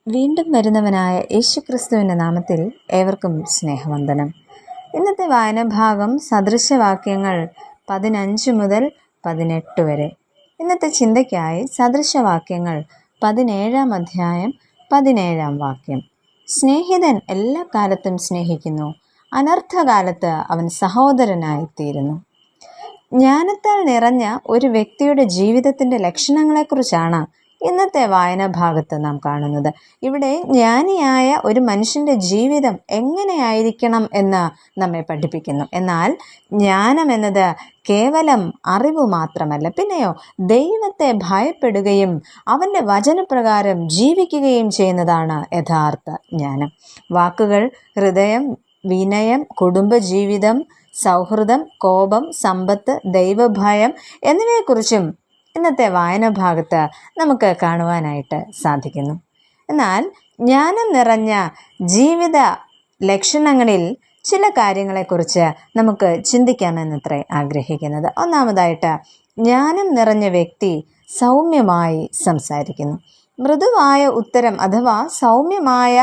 വീണ്ടും വരുന്നവനായ യേശുക്രിസ്തുവിൻ്റെ നാമത്തിൽ ഏവർക്കും സ്നേഹവന്ദനം. ഇന്നത്തെ വായനഭാഗം സദൃശവാക്യങ്ങൾ 15 മുതൽ 18 വരെ. ഇന്നത്തെ ചിന്തയ്ക്കായി സദൃശവാക്യങ്ങൾ 17 അധ്യായം 17 വാക്യം. സ്നേഹിതൻ എല്ലാ കാലത്തും സ്നേഹിക്കുന്നു, അനർത്ഥകാലത്ത് അവൻ സഹോദരനായിത്തീരുന്നു. ജ്ഞാനത്താൽ നിറഞ്ഞ ഒരു വ്യക്തിയുടെ ജീവിതത്തിൻ്റെ ലക്ഷണങ്ങളെക്കുറിച്ചാണ് ഇന്നത്തെ വായനാഭാഗത്ത് നാം കാണുന്നത്. ഇവിടെ ജ്ഞാനിയായ ഒരു മനുഷ്യൻ്റെ ജീവിതം എങ്ങനെയായിരിക്കണം എന്ന് നമ്മെ പഠിപ്പിക്കുന്നു. എന്നാൽ ജ്ഞാനം എന്നത് കേവലം അറിവ് മാത്രമല്ല, പിന്നെയോ ദൈവത്തെ ഭയപ്പെടുകയും അവൻ്റെ വചനപ്രകാരം ജീവിക്കുകയും ചെയ്യുന്നതാണ് യഥാർത്ഥ ജ്ഞാനം. വാക്കുകൾ, ഹൃദയം, വിനയം, കുടുംബജീവിതം, സൗഹൃദം, കോപം, സമ്പത്ത്, ദൈവഭയം എന്നിവയെക്കുറിച്ചും ഇന്നത്തെ വായനാഭാഗത്ത് നമുക്ക് കാണുവാനായിട്ട് സാധിക്കുന്നു. എന്നാൽ ജ്ഞാനം നിറഞ്ഞ ജീവിത ലക്ഷണങ്ങളിൽ ചില കാര്യങ്ങളെക്കുറിച്ച് നമുക്ക് ചിന്തിക്കാമെന്നത്രേ ആഗ്രഹിക്കുന്നത്. ഒന്നാമതായിട്ട്, ജ്ഞാനം നിറഞ്ഞ വ്യക്തി സൗമ്യമായി സംസാരിക്കുന്നു. മൃദുവായ ഉത്തരം അഥവാ സൗമ്യമായ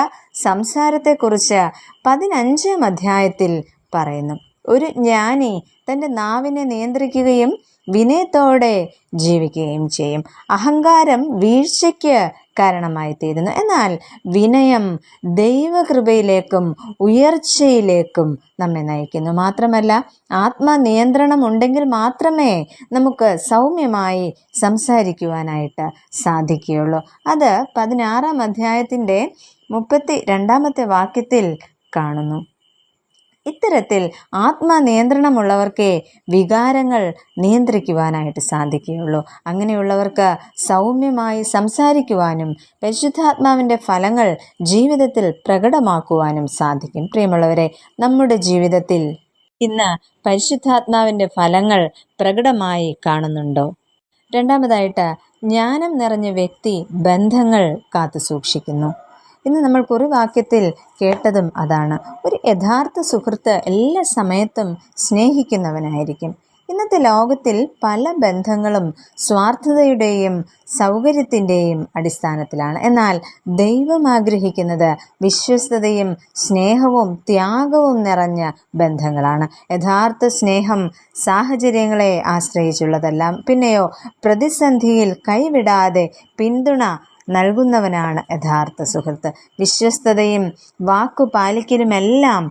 സംസാരത്തെക്കുറിച്ച് 15 അധ്യായത്തിൽ പറയുന്നു. ഒരു ജ്ഞാനി തൻ്റെ നാവിനെ നിയന്ത്രിക്കുകയും വിനയത്തോടെ ജീവിക്കുകയും ചെയ്യും. അഹങ്കാരം വീഴ്ചയ്ക്ക് കാരണമായി തീരുന്നു. എന്നാൽ വിനയം ദൈവകൃപയിലേക്കും ഉയർച്ചയിലേക്കും നമ്മെ നയിക്കുന്നു. മാത്രമല്ല, ആത്മനിയന്ത്രണം ഉണ്ടെങ്കിൽ മാത്രമേ നമുക്ക് സൗമ്യമായി സംസാരിക്കുവാനായിട്ട് സാധിക്കുകയുള്ളൂ. അത് 16 അധ്യായത്തിൻ്റെ 32 വാക്യത്തിൽ കാണുന്നു. ഇത്തരത്തിൽ ആത്മനിയന്ത്രണമുള്ളവർക്കേ വികാരങ്ങൾ നിയന്ത്രിക്കുവാനായിട്ട് സാധിക്കുകയുള്ളൂ. അങ്ങനെയുള്ളവർക്ക് സൗമ്യമായി സംസാരിക്കുവാനും പരിശുദ്ധാത്മാവിൻ്റെ ഫലങ്ങൾ ജീവിതത്തിൽ പ്രകടമാക്കുവാനും സാധിക്കും. പ്രിയമുള്ളവരെ, നമ്മുടെ ജീവിതത്തിൽ ഇന്ന് പരിശുദ്ധാത്മാവിൻ്റെ ഫലങ്ങൾ പ്രകടമായി കാണുന്നുണ്ടോ? രണ്ടാമതായിട്ട്, ജ്ഞാനം നിറഞ്ഞ വ്യക്തി ബന്ധങ്ങൾ കാത്തു സൂക്ഷിക്കുന്നു. ഇന്ന് നമ്മൾ കുറിവാക്യത്തിൽ കേട്ടതും അതാണ്. ഒരു യഥാർത്ഥ സുഹൃത്ത് എല്ലാ സമയത്തും സ്നേഹിക്കുന്നവനായിരിക്കും. ഇന്നത്തെ ലോകത്തിൽ പല ബന്ധങ്ങളും സ്വാർത്ഥതയുടെയും സൗകര്യത്തിൻ്റെയും അടിസ്ഥാനത്തിലാണ്. എന്നാൽ ദൈവം ആഗ്രഹിക്കുന്നത് വിശ്വസ്തതയും സ്നേഹവും ത്യാഗവും നിറഞ്ഞ ബന്ധങ്ങളാണ്. യഥാർത്ഥ സ്നേഹം സാഹചര്യങ്ങളെ ആശ്രയിച്ചുള്ളതല്ല, പിന്നെയോ പ്രതിസന്ധിയിൽ കൈവിടാതെ പിന്തുണ നൽകുന്നവനാണ് യഥാർത്ഥ സുഹൃത്ത്. വിശ്വസ്തതയും വാക്കു പാലിക്കലുമെല്ലാം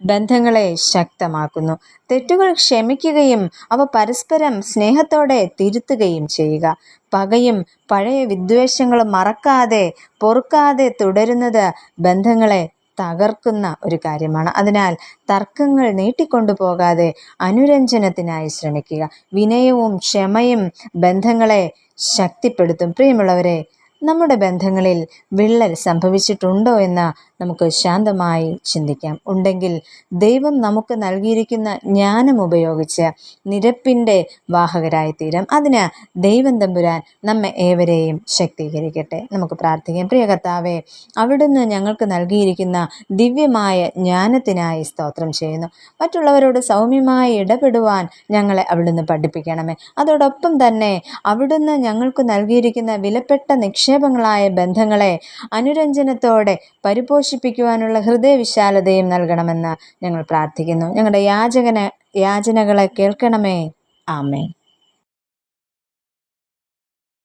ബന്ധങ്ങളെ ശക്തമാക്കുന്നു. തെറ്റുകൾ ക്ഷമിക്കുകയും അവ പരസ്പരം സ്നേഹത്തോടെ തിരുത്തുകയും ചെയ്യുക. പകയും പഴയ വിദ്വേഷങ്ങളും മറക്കാതെ പൊറുക്കാതെ തുടരുന്നത് ബന്ധങ്ങളെ തകർക്കുന്ന ഒരു കാര്യമാണ്. അതിനാൽ തർക്കങ്ങൾ നീട്ടിക്കൊണ്ടു പോകാതെ അനുരഞ്ജനത്തിനായി ശ്രമിക്കുക. വിനയവും ക്ഷമയും ബന്ധങ്ങളെ ശക്തിപ്പെടുത്തും. പ്രിയമുള്ളവരെ, നമ്മുടെ ബന്ധങ്ങളിൽ വിള്ളൽ സംഭവിച്ചിട്ടുണ്ടോ എന്ന് നമുക്ക് ശാന്തമായി ചിന്തിക്കാം. ഉണ്ടെങ്കിൽ ദൈവം നമുക്ക് നൽകിയിരിക്കുന്ന ജ്ഞാനം ഉപയോഗിച്ച് നിരപ്പിൻ്റെ വാഹകരായിത്തീരാം. അതിന് ദൈവം തമ്പുരാൻ നമ്മെ ഏവരെയും ശക്തീകരിക്കട്ടെ. നമുക്ക് പ്രാർത്ഥിക്കാം. പ്രിയ കർത്താവേ, അവിടുന്ന് ഞങ്ങൾക്ക് നൽകിയിരിക്കുന്ന ദിവ്യമായ ജ്ഞാനത്തിനായി സ്തോത്രം ചെയ്യുന്നു. മറ്റുള്ളവരോട് സൗമ്യമായി ഇടപെടുവാൻ ഞങ്ങളെ അവിടുന്ന് പഠിപ്പിക്കണമേ. അതോടൊപ്പം തന്നെ അവിടുന്ന് ഞങ്ങൾക്ക് നൽകിയിരിക്കുന്ന വിലപ്പെട്ട നിക്ഷേപങ്ങളായ ബന്ധങ്ങളെ അനുരഞ്ജനത്തോടെ പരിപോഷിപ്പിക്കുവാനുള്ള ഹൃദയവിശാലതയും നൽകണമെന്ന് ഞങ്ങൾ പ്രാർത്ഥിക്കുന്നു. ഞങ്ങളുടെ യാചനകളെ കേൾക്കണമേ. ആമേൻ.